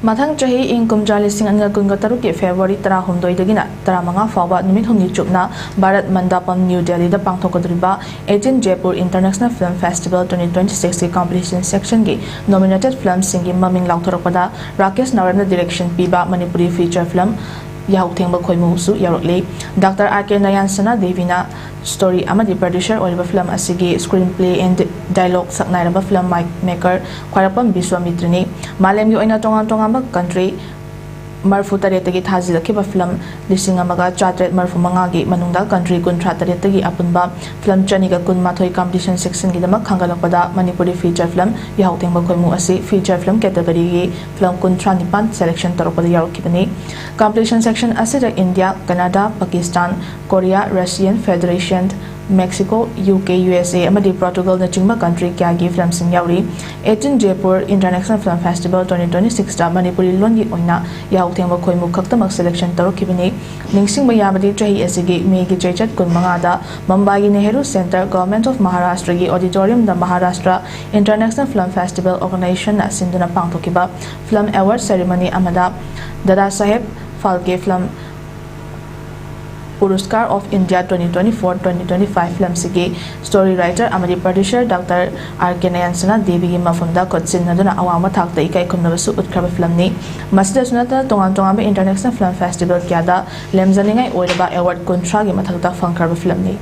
Mathang chahi ing kumja lising anga kunga taruki February 16 dagina 15 fawba numit humni chupna Bharat Mandapam New Delhi da pangthokodriba 18 Jaipur International Film Festival 2026 competition section gi nominated films singi maming lauthorokpada Rakesh Narana direction piba Manipuri feature film Yahouthengba Khoimu su Khallakle Dr. R.K. Nayansana Devina story amadi producer oliver film asigi screenplay and dialogue saknairaba film maker Khwarapam Biswamitrani malem gi oina tonga country marfu taretagi thazilakhiba film lising amaga chatret marfu mangagi manungda country kunthra taretagi apunba film chaniga kunmathoi competition section gi damak khangalakpada Manipuri feature film Yahouthengba Khoimu asi feature film category gi film kunthra nipan selection taropada yarokibani competition section asida India Canada Pakistan Korea Russian Federation Mexico, UK, USA, amadi Portugal na chingma country kya gi film sing yauri 18 Jaipur International Film Festival 2026 da Manipuri longi oina Yahouthengba Khoimu khaktamak selection tarokibani ningsing mayamadi chahi asigi May gi chechat kunmanga da Mumbai gi Nehru Center Government of Maharashtra gi auditorium da Maharashtra International Film Festival Organization na sinduna pangthokiba film award ceremony amada Dada Saheb Phalke film Puruskar of India 2024-2025 film sige story writer amadi producer Dr. R.K. Nayansana Devi gi mafunda kotsin naduna awama thakta ikai khumnabasu utkraba film ni masida sunata tongan international film festival kyada lemzaningai oiraba award kunthra gi mathakta phangkraba film ni